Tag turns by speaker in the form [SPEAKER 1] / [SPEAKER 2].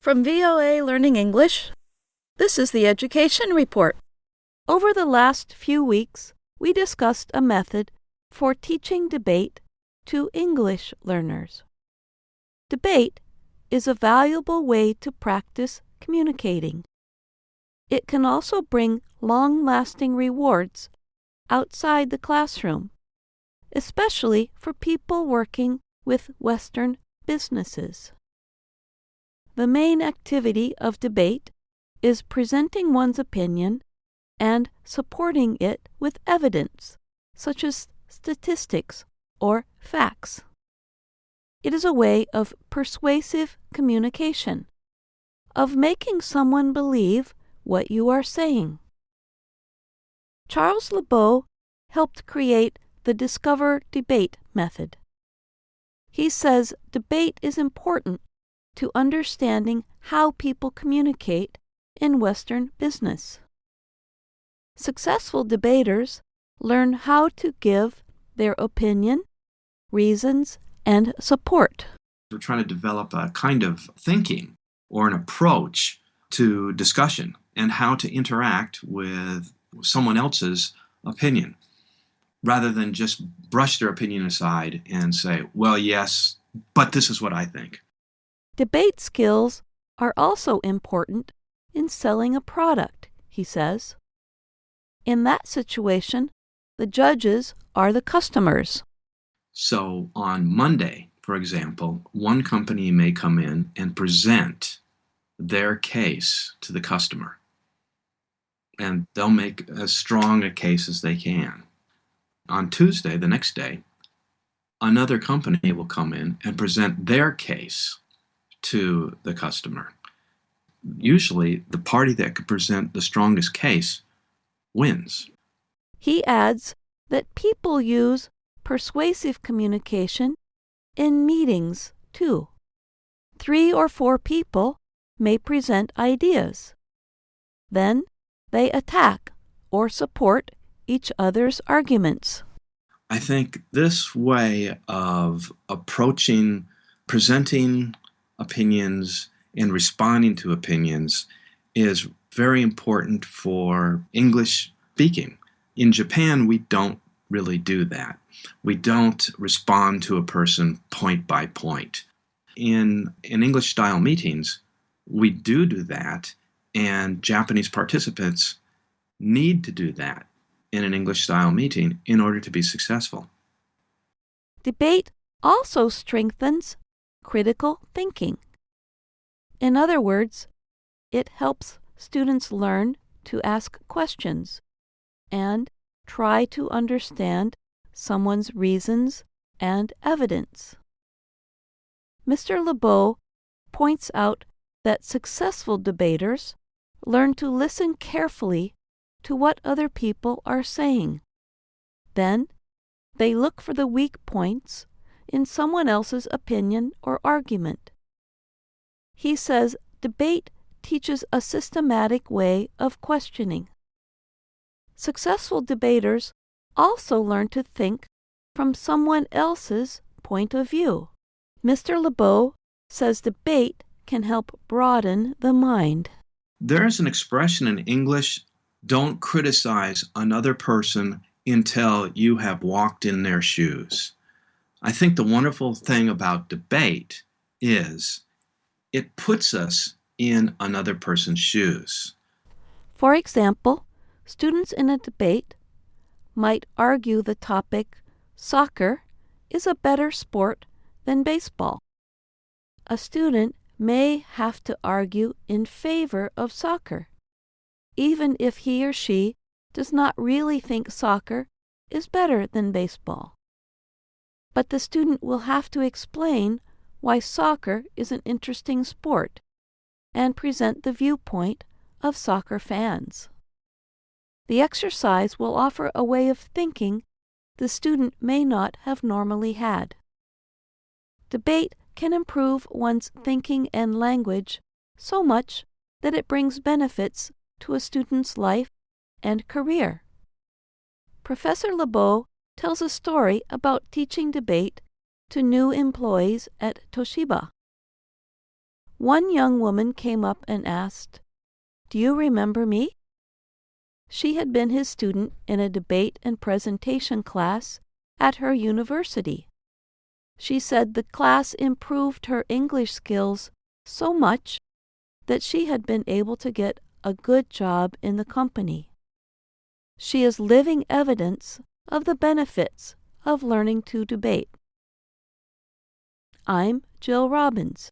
[SPEAKER 1] From VOA Learning English, this is the Education Report. Over the last few weeks, we discussed a method for teaching debate to English learners. Debate is a valuable way to practice communicating. It can also bring long-lasting rewards outside the classroom, especially for people working with Western businesses. The main activity of debate is presenting one's opinion and supporting it with evidence, such as statistics or facts. It is a way of persuasive communication, of making someone believe what you are saying. Charles Lebeau helped create the Discover Debate method. He says debate is important to understanding how people communicate in Western business. Successful debaters learn how to give their opinion, reasons, and support.
[SPEAKER 2] We're trying to develop a kind of thinking or an approach to discussion and how to interact with someone else's opinion, rather than just brush their opinion aside and say, well, yes, but this is what I think.
[SPEAKER 1] Debate skills are also important in selling a product, he says. In that situation, the judges are the customers.
[SPEAKER 2] So on Monday, for example, one company may come in and present their case to the customer, and they'll make as strong a case as they can. On Tuesday, the next day, another company will come in and present their case to the customer. Usually, the party that could present the strongest case wins.
[SPEAKER 1] He adds that people use persuasive communication in meetings, too. 3 or 4 people may present ideas. Then they attack or support each other's arguments.
[SPEAKER 2] I think this way of approaching, presenting opinions and responding to opinions is very important for English speaking. In Japan, we don't really do that. We don't respond to a person point by point. In English-style meetings, we do that, and Japanese participants need to do that in an English-style meeting in order to be successful.
[SPEAKER 1] Debate also strengthens critical thinking. In other words, it helps students learn to ask questions and try to understand someone's reasons and evidence. Mr. Lebeau points out that successful debaters learn to listen carefully to what other people are saying. Then, they look for the weak points in someone else's opinion or argument. He says debate teaches a systematic way of questioning. Successful debaters also learn to think from someone else's point of view. Mr. Lebeau says debate can help broaden the mind.
[SPEAKER 2] There's an expression in English, don't criticize another person until you have walked in their shoes. I think the wonderful thing about debate is it puts us in another person's shoes.
[SPEAKER 1] For example, students in a debate might argue the topic, soccer is a better sport than baseball. A student may have to argue in favor of soccer, even if he or she does not really think soccer is better than baseball. But the student will have to explain why soccer is an interesting sport and present the viewpoint of soccer fans. The exercise will offer a way of thinking the student may not have normally had. Debate can improve one's thinking and language so much that it brings benefits to a student's life and career. Professor Lebeau tells a story about teaching debate to new employees at Toshiba. One young woman came up and asked, "Do you remember me?" She had been his student in a debate and presentation class at her university. She said the class improved her English skills so much that she had been able to get a good job in the company. She is living evidence of the benefits of learning to debate. I'm Jill Robbins.